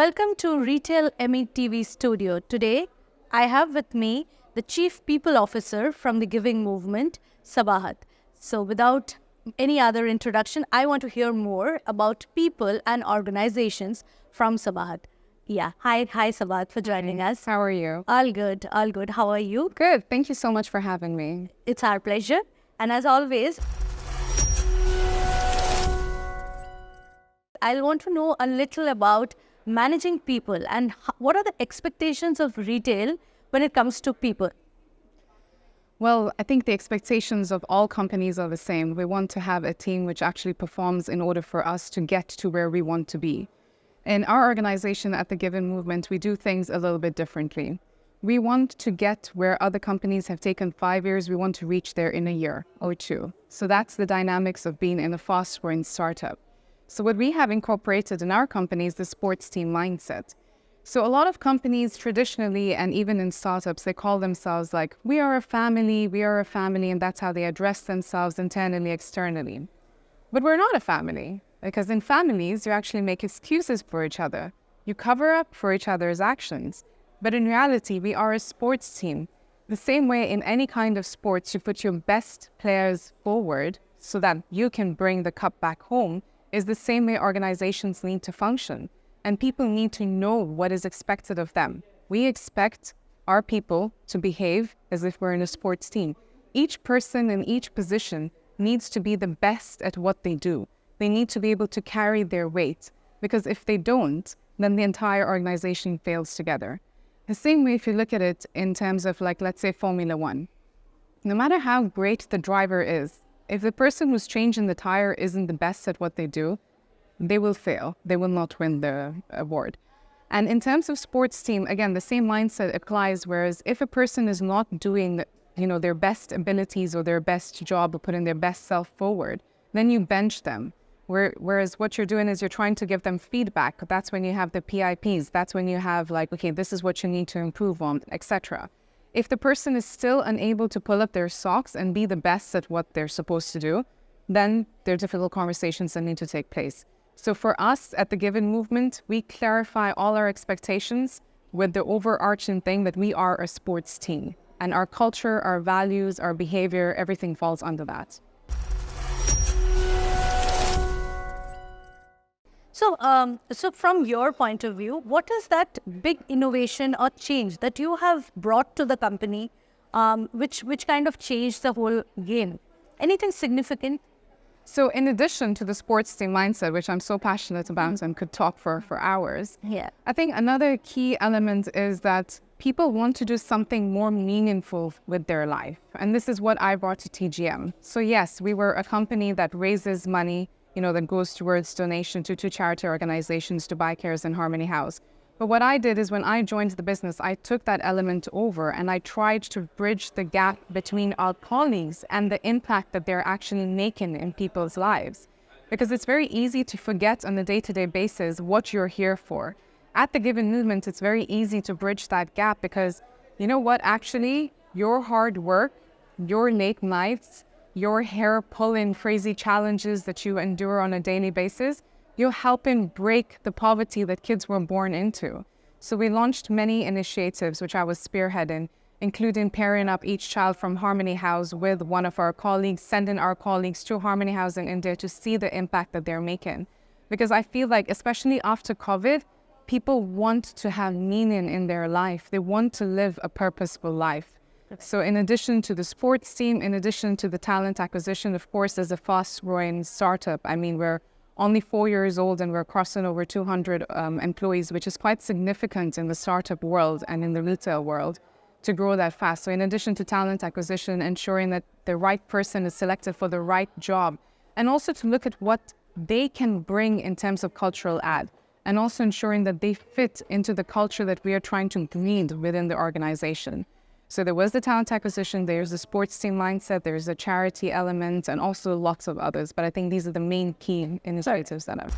Welcome to RetailME TV studio. Today, I have with me the Chief People Officer from the Giving Movement, Sabahatt. So without any other introduction, I want to hear more about people and organizations from Sabahatt. Yeah. Hi, Sabahatt, for joining us. How are you? All good, all good. How are you? Good. Thank you so much for having me. It's our pleasure. And as always, I want to know a little about managing people and what are the expectations of retail when it comes to people? Well, I think the expectations of all companies are the same. We want to have a team which actually performs in order for us to get to where we want to be. In our organization at the Giving Movement, we do things a little bit differently. We want to get where other companies have taken 5 years, we want to reach there in a year or two. So that's the dynamics of being in a fast-growing startup. So what we have incorporated in our company is the sports team mindset. So a lot of companies traditionally, and even in startups, they call themselves like, we are a family, and that's how they address themselves internally, externally. But we're not a family, because in families, you actually make excuses for each other. You cover up for each other's actions. But in reality, we are a sports team. The same way in any kind of sports, you put your best players forward so that you can bring the cup back home, is the same way organizations need to function. And people need to know what is expected of them. We expect our people to behave as if we're in a sports team. Each person in each position needs to be the best at what they do. They need to be able to carry their weight, because if they don't, then the entire organization fails together. The same way if you look at it in terms of, like, let's say Formula One. No matter how great the driver is, if the person who's changing the tire isn't the best at what they do, they will fail. They will not win the award. And in terms of sports team, again, the same mindset applies, whereas if a person is not doing, their best abilities or their best job or putting their best self forward, then you bench them. Whereas what you're doing is you're trying to give them feedback. That's when you have the PIPs. That's when you have like, okay, this is what you need to improve on, etc. If the person is still unable to pull up their socks and be the best at what they're supposed to do, then there are difficult conversations that need to take place. So for us at the Giving Movement, we clarify all our expectations with the overarching thing that we are a sports team. And our culture, our values, our behavior, everything falls under that. So from your point of view, what is that big innovation or change that you have brought to the company, which kind of changed the whole game? Anything significant? So in addition to the sports team mindset, which I'm so passionate about and could talk for hours, I think another key element is that people want to do something more meaningful with their life. And this is what I brought to TGM. So yes, we were a company that raises money, that goes towards donation to two charity organizations, Dubai Cares and Harmony House. But what I did is when I joined the business, I took that element over and I tried to bridge the gap between our colleagues and the impact that they're actually making in people's lives. Because it's very easy to forget on a day-to-day basis what you're here for. At the Giving Movement, it's very easy to bridge that gap because, you know what, actually, your hard work, your late nights, your hair-pulling crazy challenges that you endure on a daily basis, you're helping break the poverty that kids were born into. So we launched many initiatives, which I was spearheading, including pairing up each child from Harmony House with one of our colleagues, sending our colleagues to Harmony House in India to see the impact that they're making. Because I feel like, especially after COVID, people want to have meaning in their life. They want to live a purposeful life. So in addition to the sports team, in addition to the talent acquisition, of course, as a fast-growing startup, I mean, we're only 4 years old and we're crossing over 200 employees, which is quite significant in the startup world and in the retail world to grow that fast. So in addition to talent acquisition, ensuring that the right person is selected for the right job, and also to look at what they can bring in terms of cultural add, and also ensuring that they fit into the culture that we are trying to breed within the organization. So there was the talent acquisition, there's the sports team mindset, there's the charity element, and also lots of others. But I think these are the main key initiatives that I've...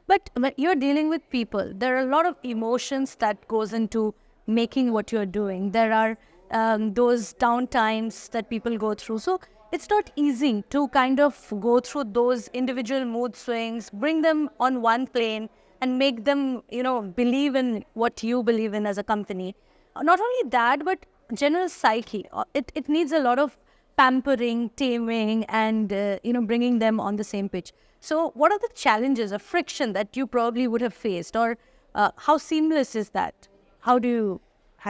But when you're dealing with people, there are a lot of emotions that goes into making what you're doing. There are those downtimes that people go through. So it's not easy to kind of go through those individual mood swings, bring them on one plane and make them, believe in what you believe in as a company. Not only that, but general psyche. It needs a lot of pampering, taming, and, bringing them on the same pitch. So what are the challenges or friction that you probably would have faced, or how seamless is that? How do you...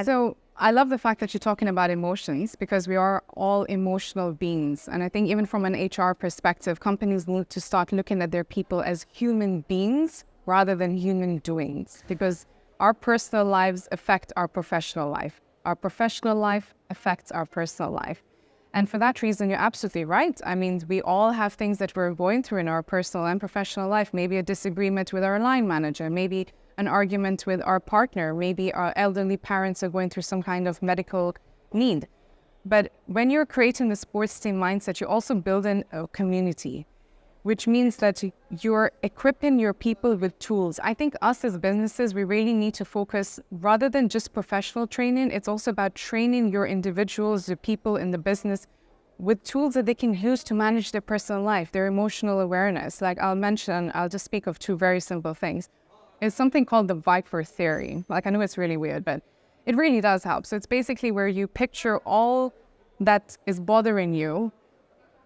So I love the fact that you're talking about emotions, because we are all emotional beings. And I think even from an HR perspective, companies need to start looking at their people as human beings rather than human doings, because our personal lives affect our professional life. Our professional life affects our personal life. And for that reason, you're absolutely right. I mean, we all have things that we're going through in our personal and professional life. Maybe a disagreement with our line manager, maybe an argument with our partner, maybe our elderly parents are going through some kind of medical need. But when you're creating the sports team mindset, you're also building a community, which means that you're equipping your people with tools. I think us as businesses, we really need to focus, rather than just professional training, it's also about training your individuals, the people in the business, with tools that they can use to manage their personal life, their emotional awareness. Like I'll just speak of two very simple things. It's something called the Viper theory. Like, I know it's really weird, but it really does help. So it's basically where you picture all that is bothering you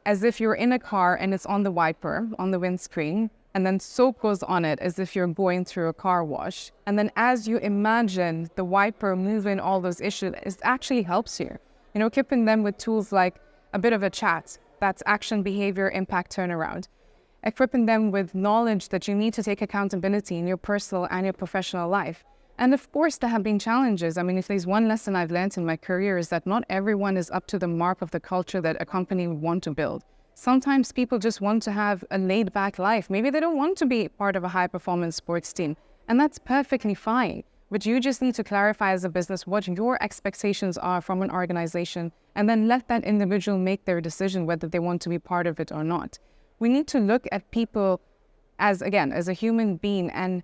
as if you're in a car and it's on the wiper, on the windscreen, and then soap goes on it as if you're going through a car wash. And then as you imagine the wiper moving all those issues, it actually helps you. Equipping them with tools like a bit of a chat, that's action, behavior, impact, turnaround. Equipping them with knowledge that you need to take accountability in your personal and your professional life. And of course, there have been challenges. I mean, if there's one lesson I've learned in my career, is that not everyone is up to the mark of the culture that a company would want to build. Sometimes people just want to have a laid-back life. Maybe they don't want to be part of a high-performance sports team, and that's perfectly fine. But you just need to clarify as a business what your expectations are from an organization, and then let that individual make their decision whether they want to be part of it or not. We need to look at people as a human being, and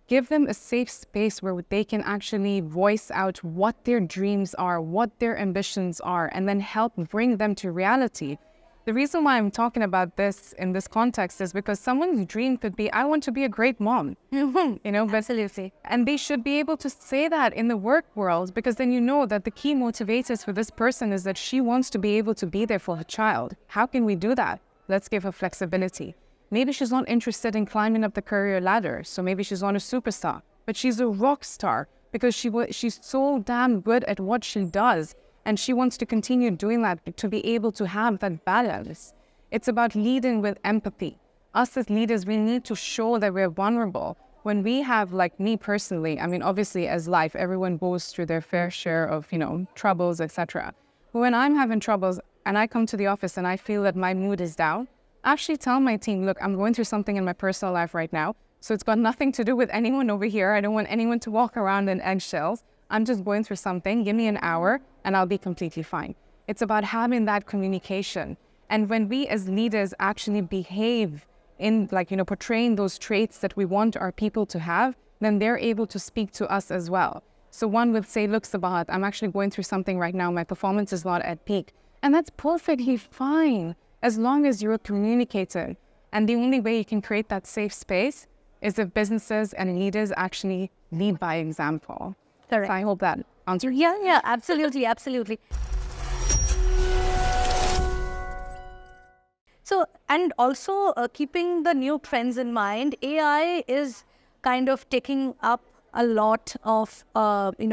give them a safe space where they can actually voice out what their dreams are, what their ambitions are, and then help bring them to reality. The reason why I'm talking about this in this context is because someone's dream could be, I want to be a great mom. Absolutely. And they should be able to say that in the work world, because then you know that the key motivators for this person is that she wants to be able to be there for her child. How can we do that? Let's give her flexibility. Maybe she's not interested in climbing up the career ladder, so maybe she's not a superstar, but she's a rock star because she's so damn good at what she does, and she wants to continue doing that to be able to have that balance. It's about leading with empathy. Us as leaders, we need to show that we're vulnerable. When we have, like me personally, I mean, obviously as life, everyone goes through their fair share of, troubles, etc. But when I'm having troubles and I come to the office and I feel that my mood is down, I actually tell my team, look, I'm going through something in my personal life right now, so it's got nothing to do with anyone over here. I don't want anyone to walk around in eggshells. I'm just going through something. Give me an hour and I'll be completely fine. It's about having that communication. And when we as leaders actually behave in portraying those traits that we want our people to have, then they're able to speak to us as well. So one would say, look, Sabahat, I'm actually going through something right now. My performance is not at peak. And that's perfectly fine, as long as you're communicating. And the only way you can create that safe space is if businesses and leaders actually lead by example. Correct. So I hope that answers. Yeah, absolutely. So, and also keeping the new trends in mind, AI is kind of taking up a lot of,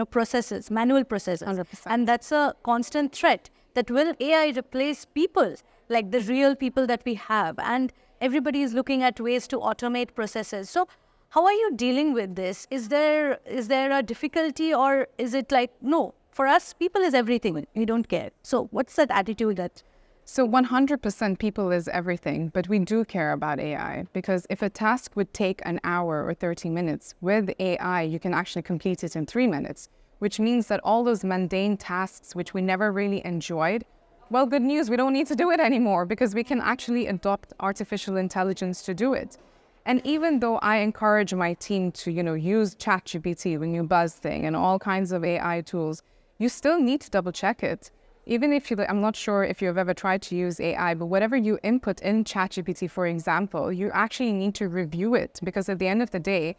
processes, manual processes. 100%. And that's a constant threat. That will AI replace people, like the real people that we have? And everybody is looking at ways to automate processes. So how are you dealing with this? Is there a difficulty, or is it like, no, for us, people is everything. We don't care. So what's that attitude that... So 100% people is everything, but we do care about AI, because if a task would take an hour or 30 minutes, with AI, you can actually complete it in 3 minutes, which means that all those mundane tasks which we never really enjoyed, well, good news, we don't need to do it anymore, because we can actually adopt artificial intelligence to do it. And even though I encourage my team to, use ChatGPT, the new buzz thing, and all kinds of AI tools, you still need to double check it. Even if I'm not sure if you've ever tried to use AI, but whatever you input in ChatGPT, for example, you actually need to review it, because at the end of the day,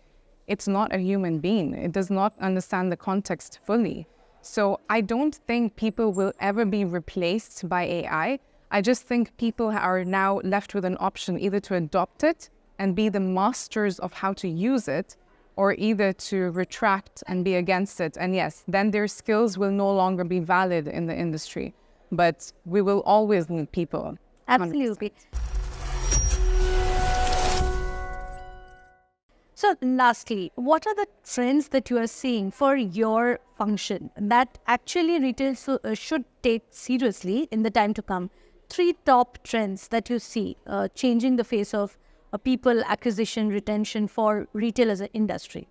it's not a human being. It does not understand the context fully. So I don't think people will ever be replaced by AI. I just think people are now left with an option, either to adopt it and be the masters of how to use it, or either to retract and be against it. And yes, then their skills will no longer be valid in the industry. But we will always need people. Absolutely. So lastly, what are the trends that you are seeing for your function that actually retail should take seriously in the time to come? 3 top trends that you see changing the face of people acquisition, retention for retail as an industry.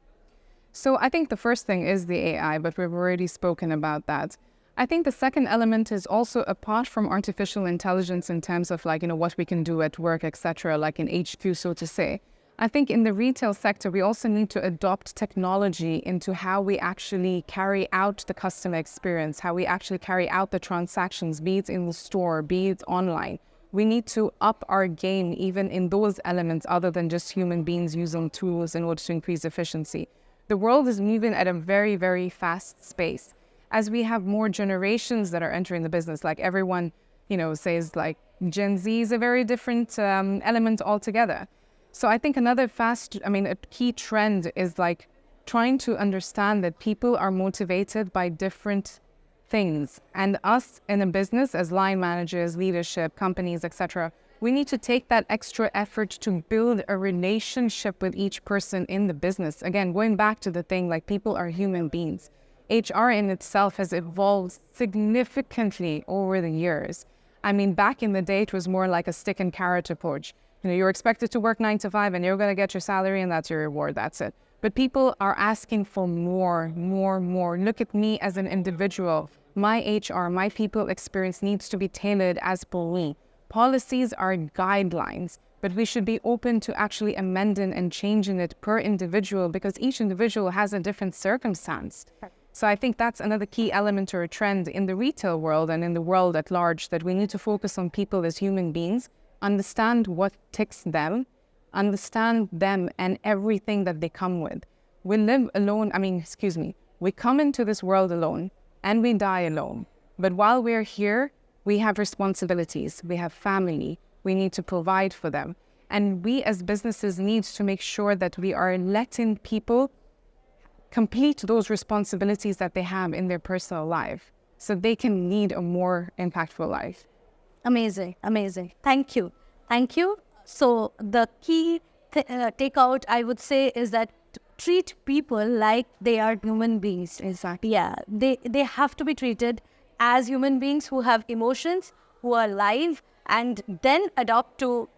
So I think the first thing is the AI, but we've already spoken about that. I think the second element is also, apart from artificial intelligence in terms of what we can do at work, etc., like in HQ, so to say. I think in the retail sector, we also need to adopt technology into how we actually carry out the customer experience, how we actually carry out the transactions, be it in the store, be it online. We need to up our game even in those elements other than just human beings using tools in order to increase efficiency. The world is moving at a very, very fast pace. As we have more generations that are entering the business, like everyone, says like Gen Z is a very different element altogether. So I think a key trend is like trying to understand that people are motivated by different things. And us in a business, as line managers, leadership, companies, etc., we need to take that extra effort to build a relationship with each person in the business. Again, going back to the thing, like people are human beings. HR in itself has evolved significantly over the years. I mean, back in the day, it was more like a stick and carrot approach. You're expected to work 9 to 5 and you're going to get your salary and that's your reward. That's it. But people are asking for more. Look at me as an individual. My HR, my people experience needs to be tailored as per me. Policies are guidelines, but we should be open to actually amending and changing it per individual, because each individual has a different circumstance. So I think that's another key element or a trend in the retail world and in the world at large, that we need to focus on people as human beings, understand what ticks them, understand them and everything that they come with. We live alone, we come into this world alone and we die alone. But while we're here, we have responsibilities, we have family, we need to provide for them. And we as businesses need to make sure that we are letting people complete those responsibilities that they have in their personal life so they can lead a more impactful life. Amazing. Thank you. So the key takeout, I would say, is that treat people like they are human beings. Exactly. Yeah, they have to be treated as human beings who have emotions, who are live, and then adopt to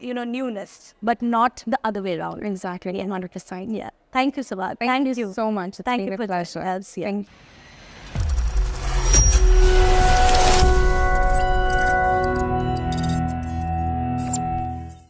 newness, but not the other way around. Exactly, 100%. Yeah. Thank you, Sabahatt. Thank you so much. It's Thank been you a for pleasure. that. Yeah. Thank you.